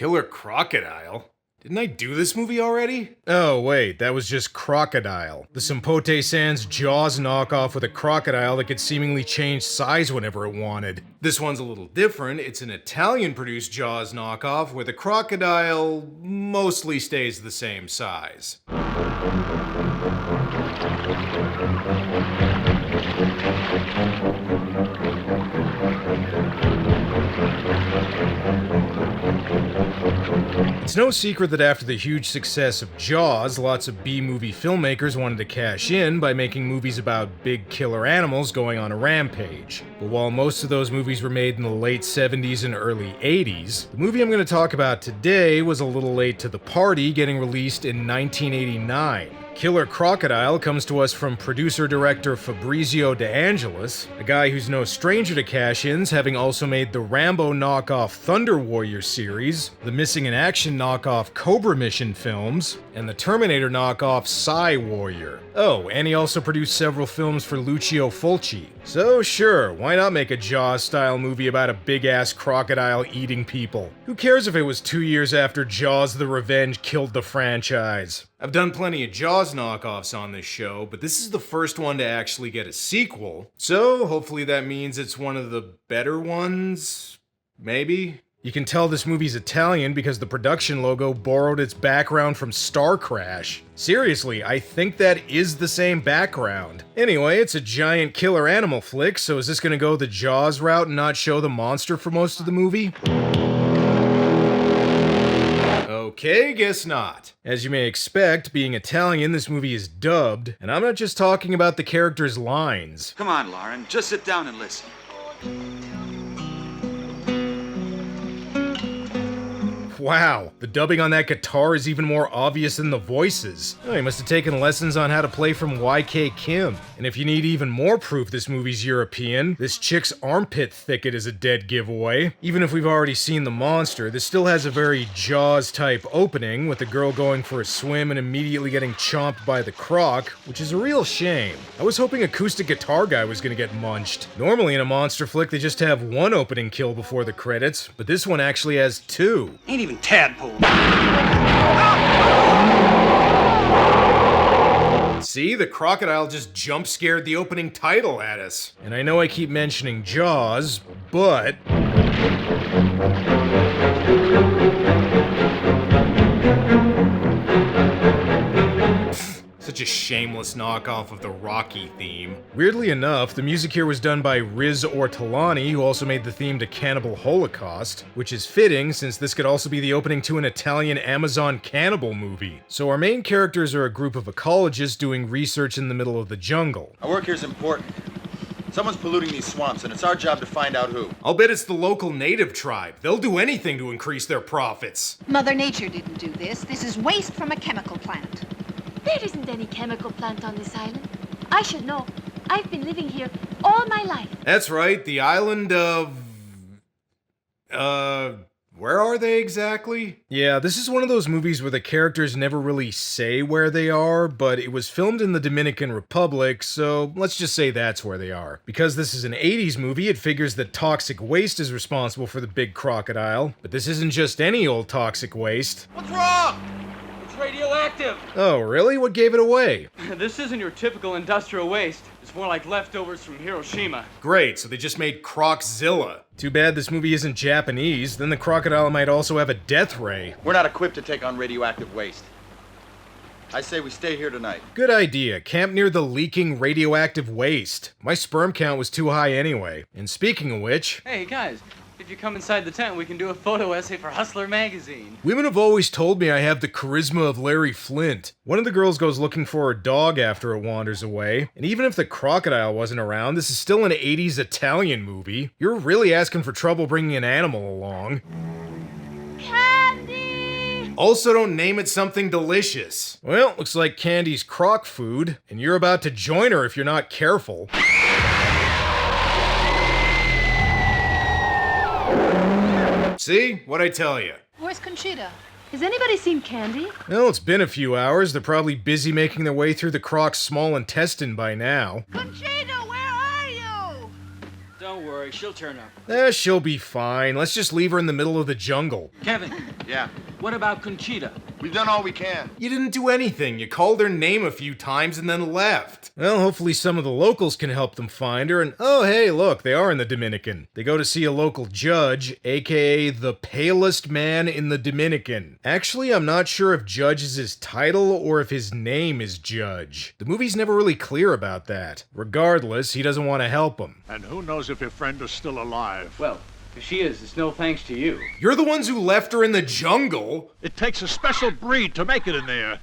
Killer Crocodile? Didn't I do this movie already? Oh wait, that was just Crocodile. The Simpote Sans Jaws knockoff with a crocodile that could seemingly change size whenever it wanted. This one's a little different. It's an Italian-produced Jaws knockoff where the crocodile mostly stays the same size. It's no secret that after the huge success of Jaws, lots of B-movie filmmakers wanted to cash in by making movies about big killer animals going on a rampage. But while most of those movies were made in the late 70s and early 80s, the movie I'm going to talk about today was a little late to the party, getting released in 1989. Killer Crocodile comes to us from producer-director Fabrizio De Angelis, a guy who's no stranger to cash-ins, having also made the Rambo knockoff Thunder Warrior series, the Missing in Action knockoff Cobra Mission films, and the Terminator knockoff Psy Warrior. Oh, and he also produced several films for Lucio Fulci. So sure, why not make a Jaws-style movie about a big-ass crocodile eating people? Who cares if it was 2 years after Jaws the Revenge killed the franchise? I've done plenty of Jaws knockoffs on this show, but this is the first one to actually get a sequel, so hopefully that means it's one of the better ones? Maybe? You can tell this movie's Italian because the production logo borrowed its background from Star Crash. Seriously, I think that is the same background. Anyway, it's a giant killer animal flick, so is this gonna go the Jaws route and not show the monster for most of the movie? Okay, guess not. As you may expect, being Italian, this movie is dubbed, and I'm not just talking about the characters' lines. Come on, Lauren, just sit down and listen. Wow, the dubbing on that guitar is even more obvious than the voices. Oh, he must have taken lessons on how to play from YK Kim. And if you need even more proof this movie's European, this chick's armpit thicket is a dead giveaway. Even if we've already seen the monster, this still has a very Jaws-type opening, with the girl going for a swim and immediately getting chomped by the croc, which is a real shame. I was hoping Acoustic Guitar Guy was gonna get munched. Normally in a monster flick, they just have one opening kill before the credits, but this one actually has two. Ain't even tadpole. See, the crocodile just jump scared the opening title at us. And I know I keep mentioning Jaws, but... Such a shameless knockoff of the Rocky theme. Weirdly enough, the music here was done by Riz Ortolani, who also made the theme to Cannibal Holocaust, which is fitting since this could also be the opening to an Italian Amazon cannibal movie. So our main characters are a group of ecologists doing research in the middle of the jungle. Our work here is important. Someone's polluting these swamps, and it's our job to find out who. I'll bet it's the local native tribe. They'll do anything to increase their profits. Mother Nature didn't do this. This is waste from a chemical plant. There isn't any chemical plant on this island. I should know. I've been living here all my life. That's right, the island of... where are they exactly? Yeah, this is one of those movies where the characters never really say where they are, but it was filmed in the Dominican Republic, so let's just say that's where they are. Because this is an 80s movie, it figures that toxic waste is responsible for the big crocodile, but this isn't just any old toxic waste. What's wrong? It's radioactive! Oh, really? What gave it away? This isn't your typical industrial waste. It's more like leftovers from Hiroshima. Great, so they just made Croczilla. Too bad this movie isn't Japanese, then the crocodile might also have a death ray. We're not equipped to take on radioactive waste. I say we stay here tonight. Good idea. Camp near the leaking radioactive waste. My sperm count was too high anyway. And speaking of which... Hey, guys. If you come inside the tent, we can do a photo essay for Hustler magazine. Women have always told me I have the charisma of Larry Flint. One of the girls goes looking for her dog after it wanders away. And even if the crocodile wasn't around, this is still an 80s Italian movie. You're really asking for trouble bringing an animal along. Candy! Also, don't name it something delicious. Well, looks like Candy's croc food, and you're about to join her if you're not careful. See? What'd I tell you? Where's Conchita? Has anybody seen Candy? Well, it's been a few hours. They're probably busy making their way through the croc's small intestine by now. Conchita, where are you? Don't Don't worry, she'll turn up. She'll be fine. Let's just leave her in the middle of the jungle. Kevin, Yeah, what about Conchita? we've done all we can. You didn't do anything. You called her name a few times and then left. Well, hopefully some of the locals can help them find her, and oh hey, look, they are in the Dominican. They go to see a local judge, aka the palest man in the Dominican. Actually, I'm not sure if Judge is his title or if his name is Judge. The movie's never really clear about that. Regardless, he doesn't want to help him. And who knows if your friend is still alive? Well, if she is, it's no thanks to you. You're the ones who left her in the jungle! It takes a special breed to make it in there.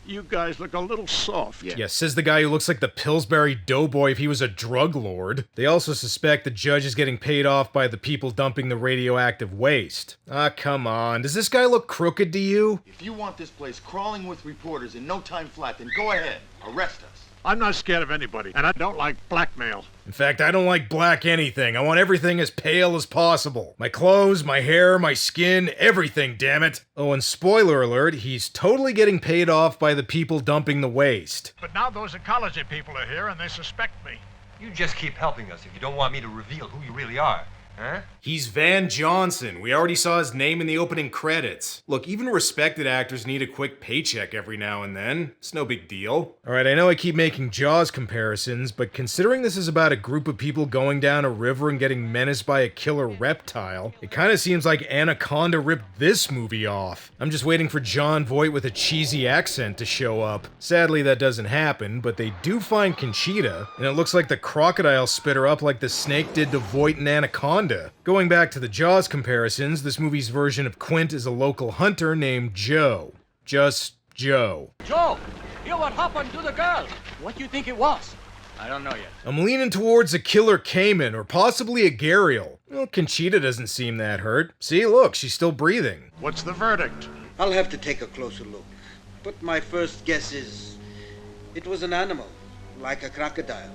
You guys look a little soft. Yeah, says the guy who looks like the Pillsbury Doughboy if he was a drug lord. They also suspect the judge is getting paid off by the people dumping the radioactive waste. Ah, come on. Does this guy look crooked to you? If you want this place crawling with reporters in no time flat, then go ahead. Arrest us. I'm not scared of anybody, and I don't like blackmail. In fact, I don't like black anything. I want everything as pale as possible. My clothes, my hair, my skin, everything, damn it. Oh, and spoiler alert, he's totally getting paid off by the people dumping the waste. But now those ecology people are here, and they suspect me. You just keep helping us if you don't want me to reveal who you really are, huh? He's Van Johnson. We already saw his name in the opening credits. Look, even respected actors need a quick paycheck every now and then. It's no big deal. Alright, I know I keep making Jaws comparisons, but considering this is about a group of people going down a river and getting menaced by a killer reptile, it kinda seems like Anaconda ripped this movie off. I'm just waiting for John Voight with a cheesy accent to show up. Sadly, that doesn't happen, but they do find Conchita, and it looks like the crocodile spit her up like the snake did to Voight and Anaconda. Going back to the Jaws comparisons, this movie's version of Quint is a local hunter named Joe. Just Joe. Joe, hear what happened to the girl. What do you think it was? I don't know yet. I'm leaning towards a killer caiman or possibly a gharial. Well, Conchita doesn't seem that hurt. See, look, she's still breathing. What's the verdict? I'll have to take a closer look. But my first guess is it was an animal, like a crocodile.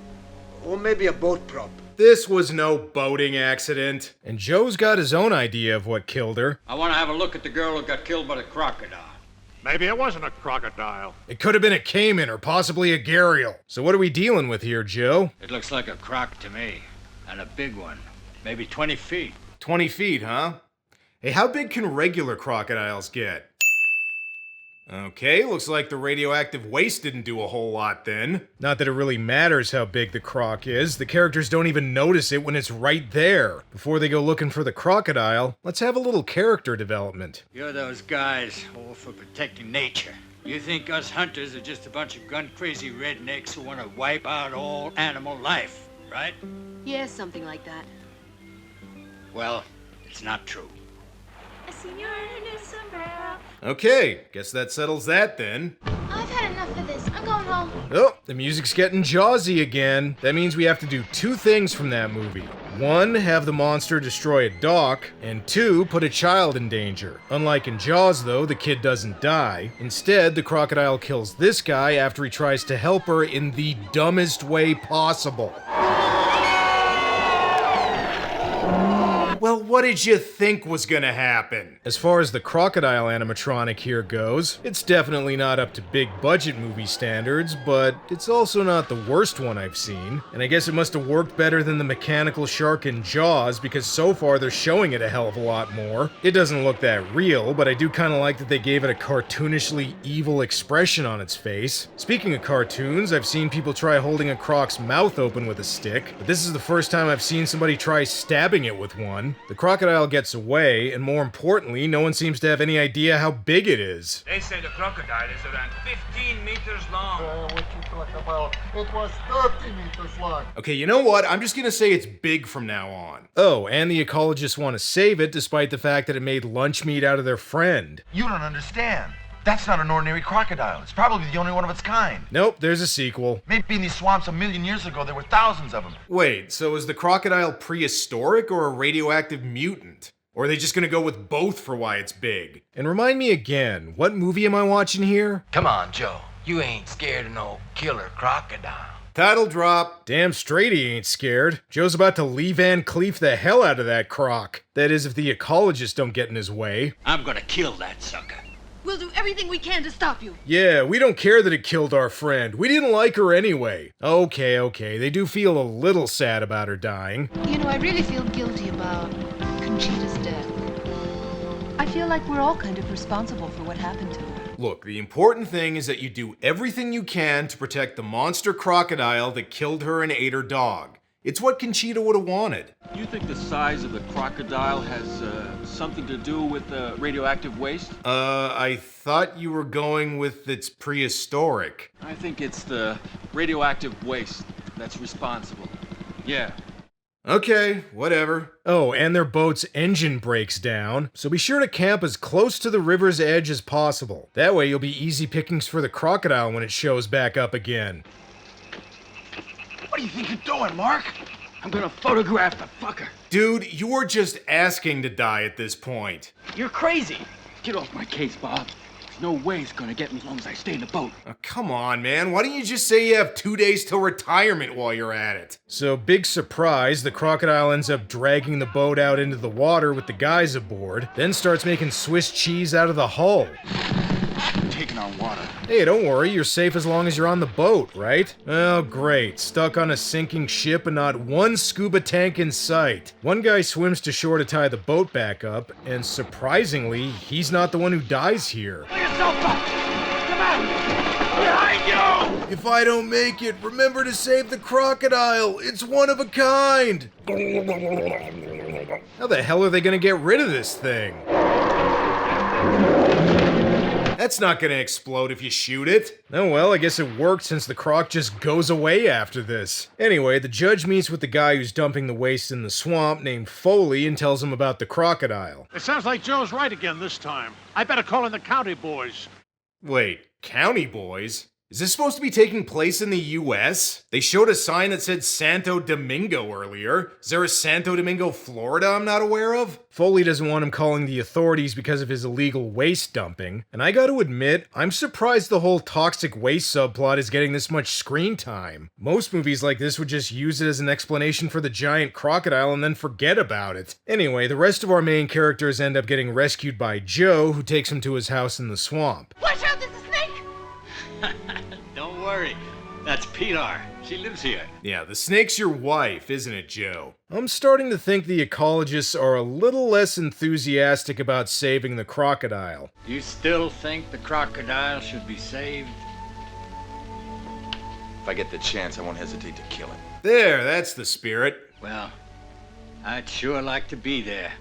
Or maybe a boat prop. This was no boating accident. And Joe's got his own idea of what killed her. I want to have a look at the girl who got killed by the crocodile. Maybe it wasn't a crocodile. It could have been a caiman or possibly a gharial. So what are we dealing with here, Joe? It looks like a croc to me. And a big one. Maybe 20 feet. 20 feet, huh? Hey, how big can regular crocodiles get? Okay, looks like the radioactive waste didn't do a whole lot then. Not that it really matters how big the croc is. The characters don't even notice it when it's right there. Before they go looking for the crocodile, let's have a little character development. You're those guys all for protecting nature. You think us hunters are just a bunch of gun-crazy rednecks who want to wipe out all animal life, right? Yes, something like that. Well, it's not true. Okay, guess that settles that then. I've had enough of this. I'm going home. Oh, the music's getting Jawsy again. That means we have to do two things from that movie. One, have the monster destroy a dock, and two, put a child in danger. Unlike in Jaws though, the kid doesn't die. Instead, the crocodile kills this guy after he tries to help her in the dumbest way possible. Well, what did you think was gonna happen? As far as the crocodile animatronic here goes, it's definitely not up to big budget movie standards, but it's also not the worst one I've seen. And I guess it must have worked better than the mechanical shark in Jaws, because so far they're showing it a hell of a lot more. It doesn't look that real, but I do kinda like that they gave it a cartoonishly evil expression on its face. Speaking of cartoons, I've seen people try holding a croc's mouth open with a stick, but this is the first time I've seen somebody try stabbing it with one. The crocodile gets away, and more importantly, no one seems to have any idea how big it is. They say the crocodile is around 15 meters long. What you talk about? It was 30 meters long. Okay, you know what? I'm just gonna say it's big from now on. Oh, and the ecologists want to save it despite the fact that it made lunch meat out of their friend. You don't understand. That's not an ordinary crocodile. It's probably the only one of its kind. Nope, there's a sequel. Maybe in these swamps 1,000,000 years ago, there were thousands of them. Wait, so is the crocodile prehistoric or a radioactive mutant? Or are they just gonna go with both for why it's big? And remind me again, what movie am I watching here? Come on, Joe. You ain't scared of no killer crocodile. Title drop. Damn straight he ain't scared. Joe's about to Lee Van Cleef the hell out of that croc. That is, if the ecologists don't get in his way. I'm gonna kill that sucker. We'll do everything we can to stop you. Yeah, we don't care that it killed our friend. We didn't like her anyway. Okay, they do feel a little sad about her dying. You know, I really feel guilty about Conchita's death. I feel like we're all kind of responsible for what happened to her. Look, the important thing is that you do everything you can to protect the monster crocodile that killed her and ate her dog. It's what Conchita would have wanted. You think the size of the crocodile has something to do with the radioactive waste? I thought you were going with it's prehistoric. I think it's the radioactive waste that's responsible. Yeah. Okay, whatever. Oh, and their boat's engine breaks down, so be sure to camp as close to the river's edge as possible. That way you'll be easy pickings for the crocodile when it shows back up again. What do you think you're doing, Mark? I'm gonna photograph the fucker. Dude, you're just asking to die at this point. You're crazy. Get off my case, Bob. There's no way it's gonna get me as long as I stay in the boat. Oh, come on, man. Why don't you just say you have 2 days till retirement while you're at it? So, big surprise, the crocodile ends up dragging the boat out into the water with the guys aboard, then starts making Swiss cheese out of the hull. Taking on water. Hey, don't worry, you're safe as long as you're on the boat, right? Oh, great. Stuck on a sinking ship and not one scuba tank in sight. One guy swims to shore to tie the boat back up, and surprisingly, he's not the one who dies here. Pull yourself up! Come on! Behind you! If I don't make it, remember to save the crocodile! It's one of a kind! How the hell are they gonna get rid of this thing? That's not gonna explode if you shoot it. Oh well, I guess it worked since the croc just goes away after this. Anyway, the judge meets with the guy who's dumping the waste in the swamp named Foley and tells him about the crocodile. It sounds like Joe's right again this time. I better call in the county boys. Wait, county boys? Is this supposed to be taking place in the US? They showed a sign that said Santo Domingo earlier. Is there a Santo Domingo, Florida I'm not aware of? Foley doesn't want him calling the authorities because of his illegal waste dumping. And I gotta admit, I'm surprised the whole toxic waste subplot is getting this much screen time. Most movies like this would just use it as an explanation for the giant crocodile and then forget about it. Anyway, the rest of our main characters end up getting rescued by Joe, who takes him to his house in the swamp. Watch out, there's a snake! Don't worry. That's Pilar. She lives here. Yeah, the snake's your wife, isn't it, Joe? I'm starting to think the ecologists are a little less enthusiastic about saving the crocodile. You still think the crocodile should be saved? If I get the chance, I won't hesitate to kill him. There, that's the spirit. Well, I'd sure like to be there.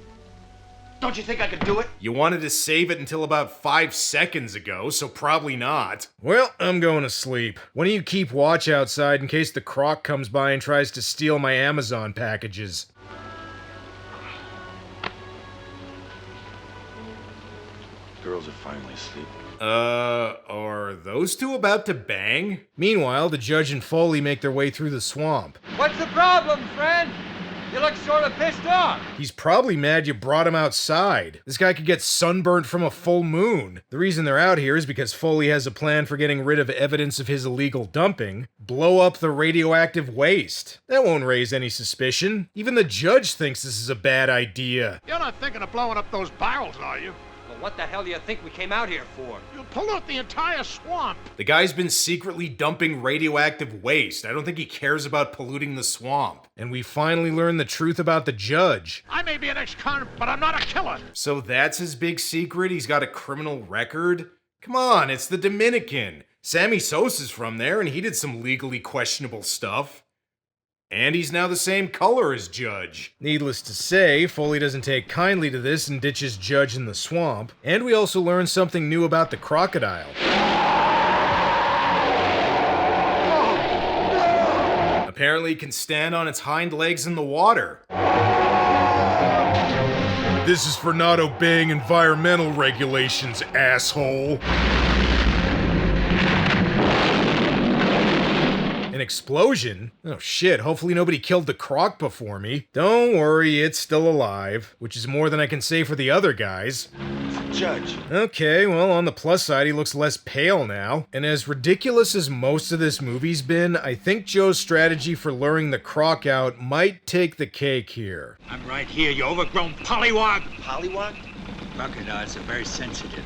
Don't you think I could do it? You wanted to save it until about 5 seconds ago, so probably not. Well, I'm going to sleep. Why don't you keep watch outside in case the croc comes by and tries to steal my Amazon packages? Girls are finally asleep. Are those two about to bang? Meanwhile, the judge and Foley make their way through the swamp. What's the problem, friend? You look sort of pissed off. He's probably mad you brought him outside. This guy could get sunburnt from a full moon. The reason they're out here is because Foley has a plan for getting rid of evidence of his illegal dumping. Blow up the radioactive waste. That won't raise any suspicion. Even the judge thinks this is a bad idea. You're not thinking of blowing up those barrels, are you? Well, what the hell do you think we came out here for? You'll pollute the entire swamp. The guy's been secretly dumping radioactive waste. I don't think he cares about polluting the swamp. And we finally learn the truth about the judge. I may be an ex-con, but I'm not a killer. So that's his big secret? He's got a criminal record? Come on, it's the Dominican. Sammy Sosa's from there, and he did some legally questionable stuff. And he's now the same color as Judge. Needless to say, Foley doesn't take kindly to this and ditches Judge in the swamp. And we also learn something new about the crocodile. Apparently it can stand on its hind legs in the water. This is for not obeying environmental regulations, asshole. An explosion? Oh shit, hopefully nobody killed the croc before me. Don't worry, it's still alive, which is more than I can say for the other guys. Judge. Okay, well, on the plus side, he looks less pale now. And as ridiculous as most of this movie's been, I think Joe's strategy for luring the croc out might take the cake here. I'm right here, you overgrown pollywog. Pollywog? Crocodiles are very sensitive.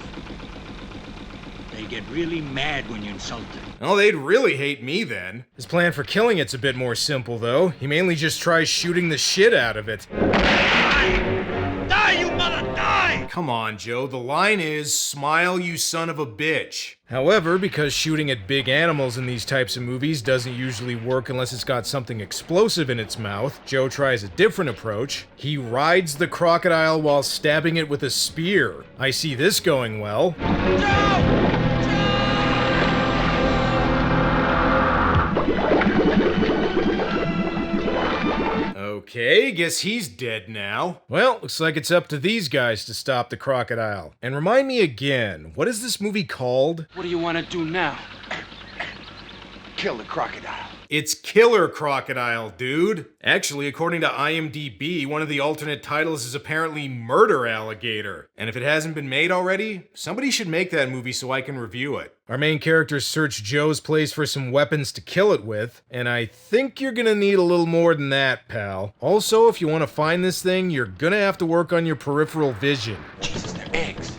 They get really mad when you insult them. Well, they'd really hate me then. His plan for killing it's a bit more simple, though. He mainly just tries shooting the shit out of it. Die, you mother, die! Come on, Joe. The line is, smile, you son of a bitch. However, because shooting at big animals in these types of movies doesn't usually work unless it's got something explosive in its mouth, Joe tries a different approach. He rides the crocodile while stabbing it with a spear. I see this going well. Joe! Okay, guess he's dead now. Well, looks like it's up to these guys to stop the crocodile. And remind me again, what is this movie called? What do you want to do now? Kill the crocodile. It's Killer Crocodile, dude. Actually, according to IMDb, one of the alternate titles is apparently Murder Alligator. And if it hasn't been made already, somebody should make that movie so I can review it. Our main characters search Joe's place for some weapons to kill it with, and I think you're gonna need a little more than that, pal. Also, if you want to find this thing, you're gonna have to work on your peripheral vision. Jesus, they're eggs.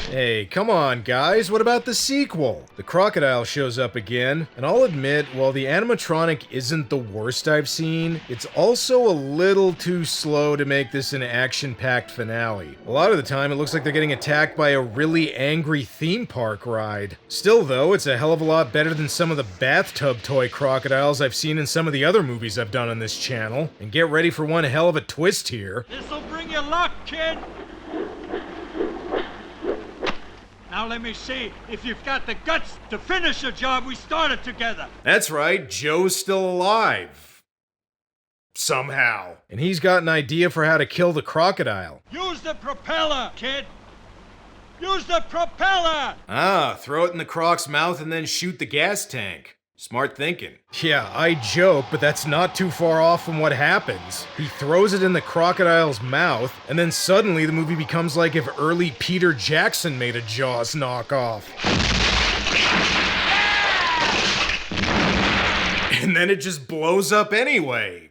Hey, come on, guys, what about the sequel? The crocodile shows up again, and I'll admit, while the animatronic isn't the worst I've seen, it's also a little too slow to make this an action-packed finale. A lot of the time, it looks like they're getting attacked by a really angry theme park ride. Still, though, it's a hell of a lot better than some of the bathtub toy crocodiles I've seen in some of the other movies I've done on this channel. And get ready for one hell of a twist here. This'll bring you luck, kid! Now let me see if you've got the guts to finish the job we started together. That's right, Joe's still alive. Somehow. And he's got an idea for how to kill the crocodile. Use the propeller, kid! Use the propeller! Ah, throw it in the croc's mouth and then shoot the gas tank. Smart thinking. Yeah, I joke, but that's not too far off from what happens. He throws it in the crocodile's mouth, and then suddenly the movie becomes like if early Peter Jackson made a Jaws knockoff. And then it just blows up anyway.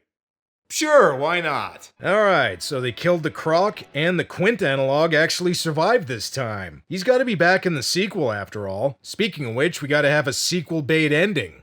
Sure, why not? Alright, so they killed the croc, and the Quint analog actually survived this time. He's gotta be back in the sequel after all. Speaking of which, we gotta have a sequel bait ending.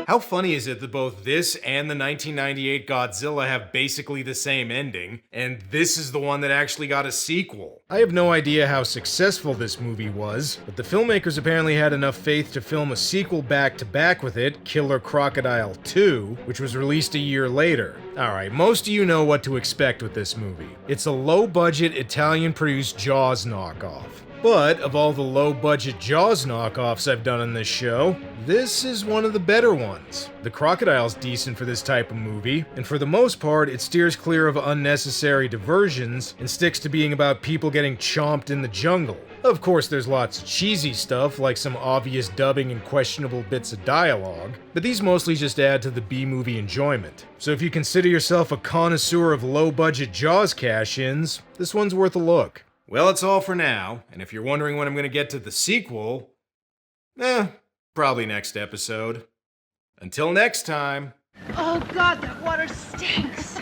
How funny is it that both this and the 1998 Godzilla have basically the same ending, and this is the one that actually got a sequel? I have no idea how successful this movie was, but the filmmakers apparently had enough faith to film a sequel back-to-back with it, Killer Crocodile 2, which was released a year later. Alright, most of you know what to expect with this movie. It's a low-budget, Italian-produced Jaws knockoff. But, of all the low-budget Jaws knockoffs I've done on this show, this is one of the better ones. The crocodile's decent for this type of movie, and for the most part, it steers clear of unnecessary diversions and sticks to being about people getting chomped in the jungle. Of course, there's lots of cheesy stuff, like some obvious dubbing and questionable bits of dialogue, but these mostly just add to the B-movie enjoyment. So if you consider yourself a connoisseur of low-budget Jaws cash-ins, this one's worth a look. Well, that's all for now, and if you're wondering when I'm gonna get to the sequel, probably next episode. Until next time. Oh, God, that water stinks.